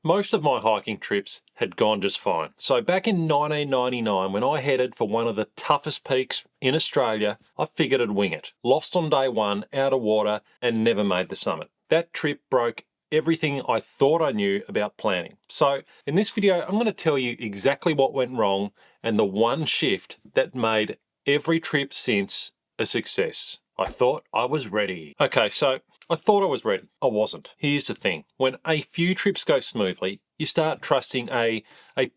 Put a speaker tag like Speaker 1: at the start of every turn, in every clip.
Speaker 1: most of my hiking trips had gone just fine. So back in 1999, when I headed for one of the toughest peaks in Australia, I figured I'd wing it. Lost on day one, out of water, and never made the summit. That trip broke everything I thought I knew about planning. So in this video, I'm going to tell you exactly what went wrong and the one shift that made every trip since a success. I thought I was ready. Okay, so I thought I was ready. I wasn't. Here's the thing. When a few trips go smoothly, you start trusting a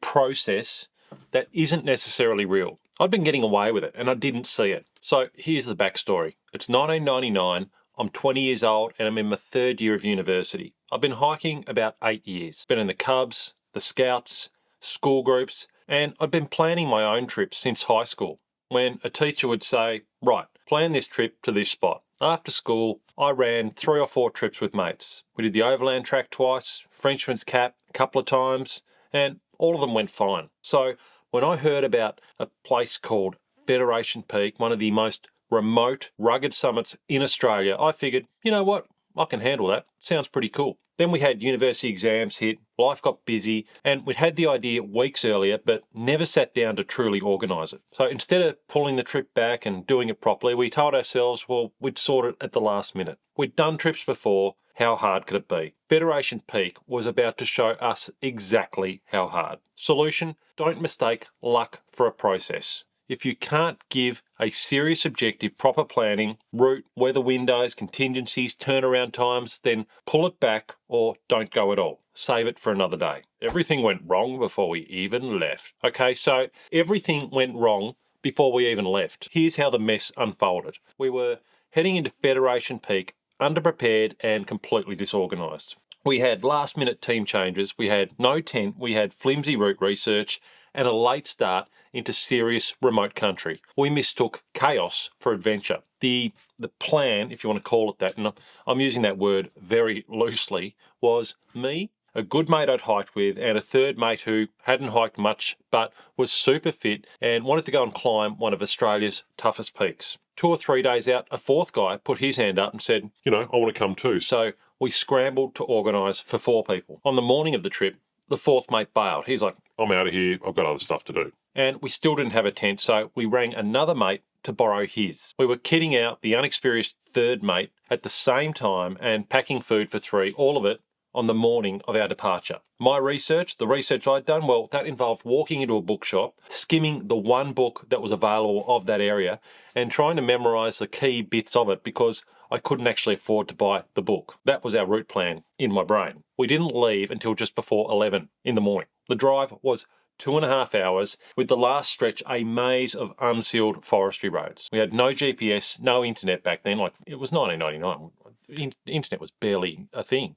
Speaker 1: process that isn't necessarily real. I'd been getting away with it and I didn't see it. So here's the backstory. It's 1999. I'm 20 years old and I'm in my third year of university. I've been hiking about 8 years. Been in the Cubs, the Scouts, school groups, and I'd been planning my own trips since high school, when a teacher would say, right, plan this trip to this spot. After school, I ran 3 or 4 trips with mates. We did the Overland Track twice, Frenchman's Cap a couple of times, and all of them went fine. So when I heard about a place called Federation Peak, one of the most remote, rugged summits in Australia, I figured, you know what, I can handle that. Sounds pretty cool. Then we had university exams hit, life got busy, and we'd had the idea weeks earlier, but never sat down to truly organise it. So instead of pulling the trip back and doing it properly, we told ourselves, well, we'd sort it at the last minute. We'd done trips before, how hard could it be? Federation Peak was about to show us exactly how hard. Solution, don't mistake luck for a process. If you can't give a serious objective, proper planning, route, weather windows, contingencies, turnaround times, then pull it back or don't go at all. Save it for another day. Everything went wrong before we even left. Okay, so everything went wrong before we even left. Here's how the mess unfolded. We were heading into Federation Peak, underprepared and completely disorganised. We had last minute team changes, we had no tent, we had flimsy route research, and a late start into serious remote country. We mistook chaos for adventure. The plan, if you want to call it that, and I'm using that word very loosely, was me, a good mate I'd hiked with, and a third mate who hadn't hiked much but was super fit and wanted to go and climb one of Australia's toughest peaks. 2 or 3 days out, a fourth guy put his hand up and said, I want to come too. So we scrambled to organise for 4 people. On the morning of the trip, the fourth mate bailed. He's like, I'm out of here, I've got other stuff to do. And we still didn't have a tent, so we rang another mate to borrow his. We were kitting out the unexperienced third mate at the same time and packing food for 3, all of it on the morning of our departure. My research, the research I'd done, well, that involved walking into a bookshop, skimming the one book that was available of that area, and trying to memorise the key bits of it because I couldn't actually afford to buy the book. That was our route plan in my brain. We didn't leave until just before 11 in the morning. The drive was 2.5 hours, with the last stretch a maze of unsealed forestry roads. We had no GPS, no internet back then. Like, it was 1999. Internet was barely a thing.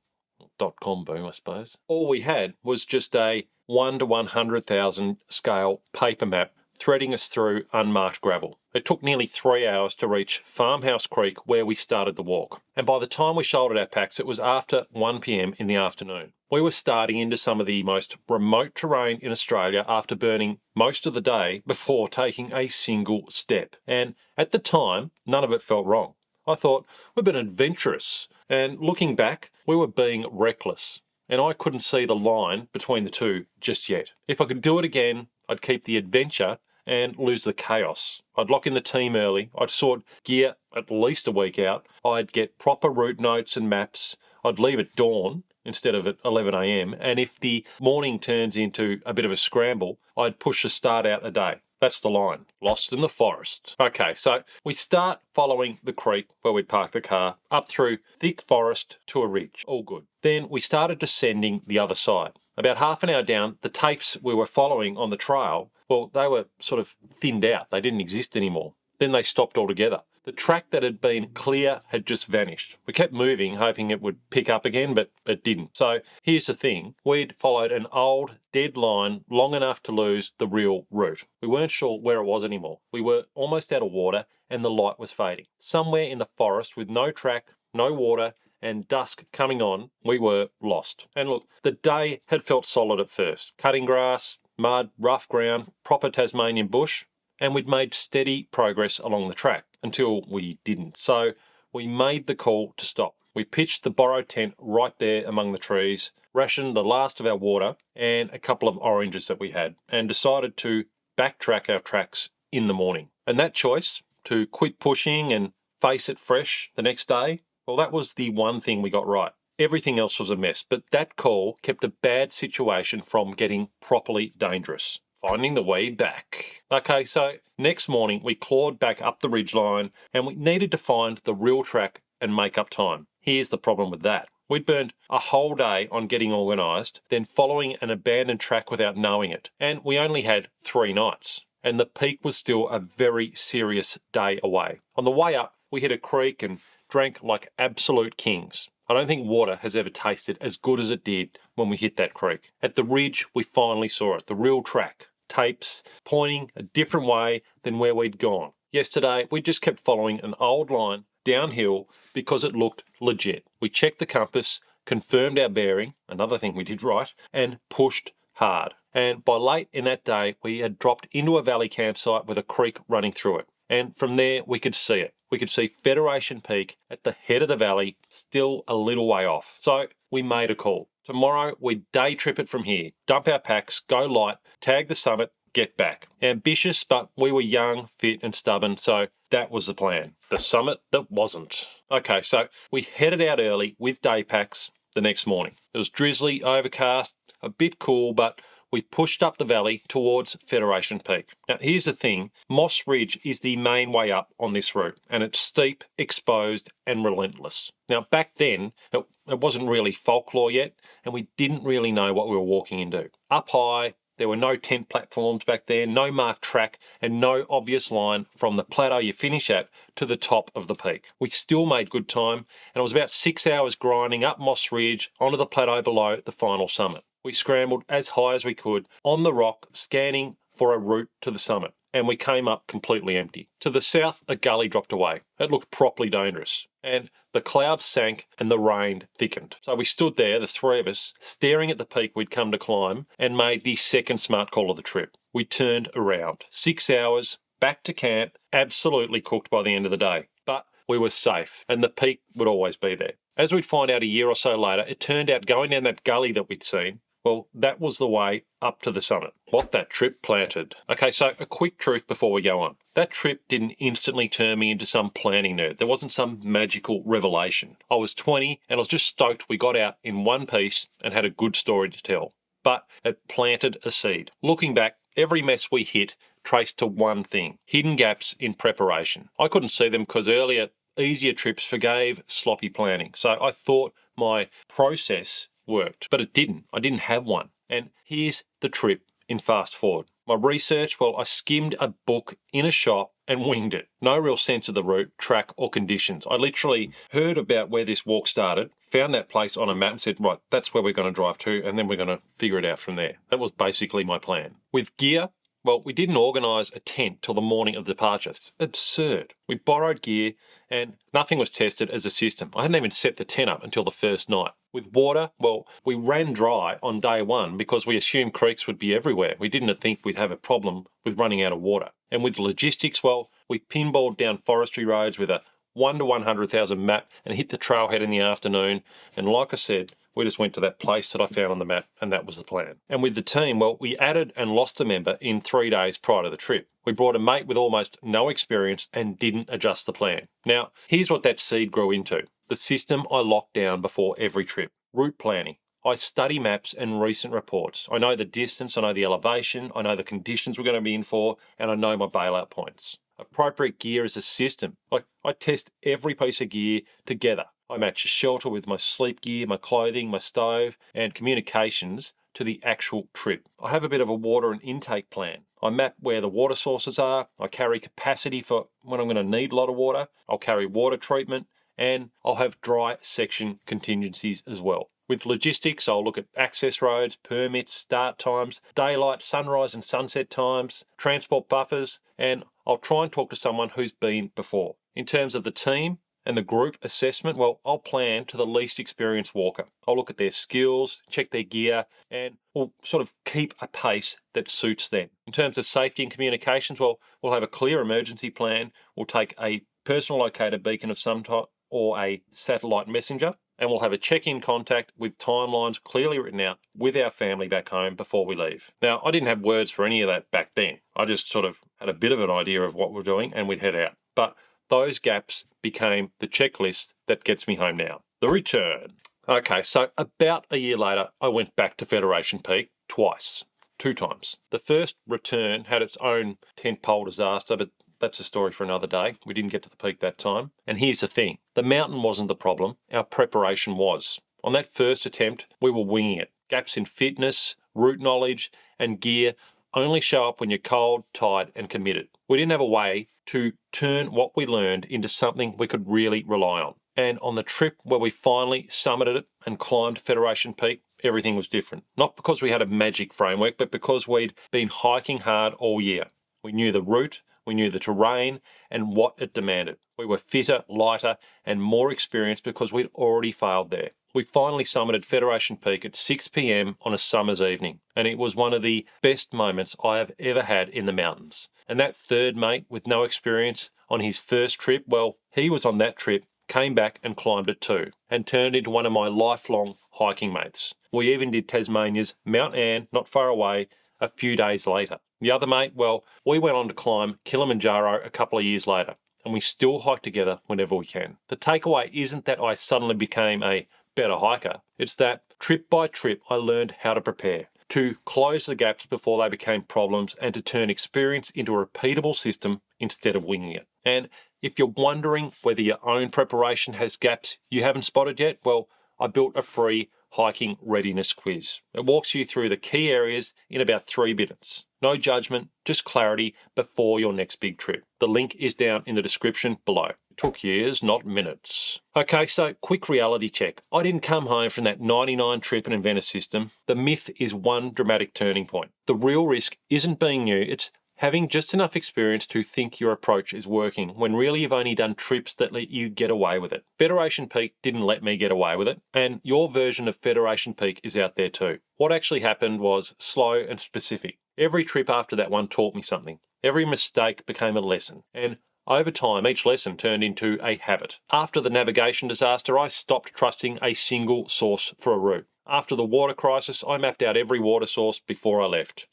Speaker 1: .com boom, I suppose. All we had was just a 1 to 100,000 scale paper map threading us through unmarked gravel. It took nearly 3 hours to reach Farmhouse Creek, where we started the walk. And by the time we shouldered our packs, it was after 1 p.m. in the afternoon. We were starting into some of the most remote terrain in Australia after burning most of the day before taking a single step. And at the time, none of it felt wrong. I thought, we've been adventurous. And looking back, we were being reckless. And I couldn't see the line between the two just yet. If I could do it again, I'd keep the adventure and lose the chaos. I'd lock in the team early. I'd sort gear at least a week out. I'd get proper route notes and maps. I'd leave at dawn instead of at 11 a.m. And if the morning turns into a bit of a scramble, I'd push the start out a day. That's the line. Lost in the forest. Okay, so we start following the creek where we'd parked the car, up through thick forest to a ridge. All good. Then we started descending the other side. About half an hour down, the tapes we were following on the trail, well, they were sort of thinned out. They didn't exist anymore. Then they stopped altogether. The track that had been clear had just vanished. We kept moving, hoping it would pick up again, but it didn't. So here's the thing. We'd followed an old, dead line long enough to lose the real route. We weren't sure where it was anymore. We were almost out of water and the light was fading. Somewhere in the forest with no track, no water, and dusk coming on, we were lost. And look, the day had felt solid at first. Cutting grass, mud, rough ground, proper Tasmanian bush, and we'd made steady progress along the track until we didn't. So we made the call to stop. We pitched the borrowed tent right there among the trees, rationed the last of our water and a couple of oranges that we had, and decided to backtrack our tracks in the morning. And that choice, to quit pushing and face it fresh the next day, well, that was the one thing we got right. Everything else was a mess, but that call kept a bad situation from getting properly dangerous. Finding the way back. Okay, so next morning we clawed back up the ridgeline and we needed to find the real track and make up time. Here's the problem with that. We'd burned a whole day on getting organised, then following an abandoned track without knowing it, and we only had 3 nights. And the peak was still a very serious day away. On the way up, we hit a creek and drank like absolute kings. I don't think water has ever tasted as good as it did when we hit that creek. At the ridge, we finally saw it, the real track. Tapes pointing a different way than where we'd gone. Yesterday, we just kept following an old line downhill because it looked legit. We checked the compass, confirmed our bearing, another thing we did right, and pushed hard. And by late in that day, we had dropped into a valley campsite with a creek running through it. And from there, we could see it. We could see Federation Peak at the head of the valley, still a little way off. So we made a call. Tomorrow, we'd day trip it from here, dump our packs, go light, tag the summit, get back. Ambitious, but we were young, fit and stubborn, so that was the plan. The summit that wasn't. Okay, so we headed out early with day packs the next morning. It was drizzly, overcast, a bit cool, but we pushed up the valley towards Federation Peak. Now, here's the thing. Moss Ridge is the main way up on this route, and it's steep, exposed, and relentless. Now, back then, it wasn't really folklore yet, and we didn't really know what we were walking into. Up high, there were no tent platforms back there, no marked track, and no obvious line from the plateau you finish at to the top of the peak. We still made good time, and it was about 6 hours grinding up Moss Ridge onto the plateau below the final summit. We scrambled as high as we could on the rock, scanning for a route to the summit, and we came up completely empty. To the south, a gully dropped away. It looked properly dangerous, and the clouds sank and the rain thickened. So we stood there, the 3 of us, staring at the peak we'd come to climb, and made the second smart call of the trip. We turned around. 6 hours, back to camp, absolutely cooked by the end of the day. But we were safe, and the peak would always be there. As we'd find out a year or so later, it turned out going down that gully that we'd seen, well, that was the way up to the summit. What that trip planted. Okay, so a quick truth before we go on. That trip didn't instantly turn me into some planning nerd. There wasn't some magical revelation. I was 20 and I was just stoked we got out in one piece and had a good story to tell. But it planted a seed. Looking back, every mess we hit traced to one thing: hidden gaps in preparation. I couldn't see them because earlier, easier trips forgave sloppy planning. So I thought my process worked, but it didn't. I didn't have one. And here's the trip in fast forward. My research, well, I skimmed a book in a shop and winged it. No real sense of the route, track or conditions. I literally heard about where this walk started, found that place on a map and said, right, that's where we're going to drive to, and then we're going to figure it out from there. That was basically my plan. With gear, well, we didn't organise a tent till the morning of departure. It's absurd. We borrowed gear and nothing was tested as a system. I hadn't even set the tent up until the first night. With water, well, we ran dry on day 1 because we assumed creeks would be everywhere. We didn't think we'd have a problem with running out of water. And with logistics, well, we pinballed down forestry roads with a 1 to 100,000 map and hit the trailhead in the afternoon. And like I said, we just went to that place that I found on the map, and that was the plan. And with the team, well, we added and lost a member in 3 days prior to the trip. We brought a mate with almost no experience and didn't adjust the plan. Now, here's what that seed grew into. The system I locked down before every trip. Route planning. I study maps and recent reports. I know the distance, I know the elevation, I know the conditions we're going to be in for, and I know my bailout points. Appropriate gear is a system. I test every piece of gear together. I match a shelter with my sleep gear, my clothing, my stove, and communications to the actual trip. I have a bit of a water and intake plan. I map where the water sources are. I carry capacity for when I'm going to need a lot of water. I'll carry water treatment, and I'll have dry section contingencies as well. With logistics, I'll look at access roads, permits, start times, daylight, sunrise and sunset times, transport buffers, and I'll try and talk to someone who's been before. In terms of the team and the group assessment, well, I'll plan to the least experienced walker. I'll look at their skills, check their gear, and we'll sort of keep a pace that suits them. In terms of safety and communications, well, we'll have a clear emergency plan. We'll take a personal locator beacon of some type, or a satellite messenger, and we'll have a check-in contact with timelines clearly written out with our family back home before we leave. Now, I didn't have words for any of that back then. I just sort of had a bit of an idea of what we're doing and we'd head out. But those gaps became the checklist that gets me home now. The return. Okay, so about a year later, I went back to Federation Peak twice, 2 times. The first return had its own tentpole disaster, but that's a story for another day. We didn't get to the peak that time. And here's the thing. The mountain wasn't the problem. Our preparation was. On that first attempt, we were winging it. Gaps in fitness, route knowledge, and gear only show up when you're cold, tired, and committed. We didn't have a way to turn what we learned into something we could really rely on. And on the trip where we finally summited it and climbed Federation Peak, everything was different. Not because we had a magic framework, but because we'd been hiking hard all year. We knew the route, we knew the terrain, and what it demanded. We were fitter, lighter, and more experienced because we'd already failed there. We finally summited Federation Peak at 6 p.m. on a summer's evening, and it was one of the best moments I have ever had in the mountains. And that third mate with no experience on his first trip, well, he was on that trip, came back and climbed it too, and turned into one of my lifelong hiking mates. We even did Tasmania's Mount Ann, not far away, a few days later. The other mate, well, we went on to climb Kilimanjaro a couple of years later, and we still hike together whenever we can. The takeaway isn't that I suddenly became a better hiker. It's that trip by trip I learned how to prepare, to close the gaps before they became problems, and to turn experience into a repeatable system instead of winging it. And if you're wondering whether your own preparation has gaps you haven't spotted yet, well, I built a free hiking readiness quiz. It walks you through the key areas in about 3 minutes. No judgment, just clarity before your next big trip. The link is down in the description below. It took years, not minutes. Okay, so quick reality check. I didn't come home from that 99 trip and invent a system. The myth is one dramatic turning point. The real risk isn't being new, it's having just enough experience to think your approach is working when really you've only done trips that let you get away with it. Federation Peak didn't let me get away with it, and your version of Federation Peak is out there too. What actually happened was slow and specific. Every trip after that one taught me something. Every mistake became a lesson, and over time, each lesson turned into a habit. After the navigation disaster, I stopped trusting a single source for a route. After the water crisis, I mapped out every water source before I left.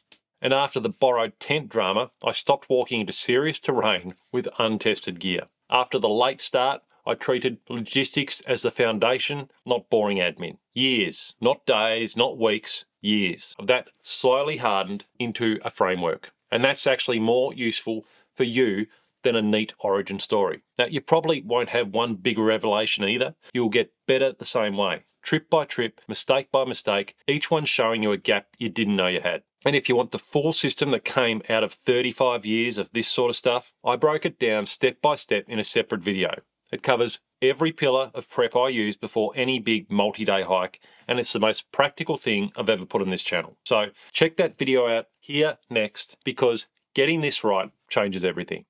Speaker 1: And after the borrowed tent drama, I stopped walking into serious terrain with untested gear. After the late start, I treated logistics as the foundation, not boring admin. Years, not days, not weeks, years of that slowly hardened into a framework. And that's actually more useful for you than a neat origin story. Now, you probably won't have one big revelation either. You'll get better the same way. Trip by trip, mistake by mistake, each one showing you a gap you didn't know you had. And if you want the full system that came out of 35 years of this sort of stuff, I broke it down step by step in a separate video. It covers every pillar of prep I use before any big multi-day hike, and it's the most practical thing I've ever put on this channel. So check that video out here next, because getting this right changes everything.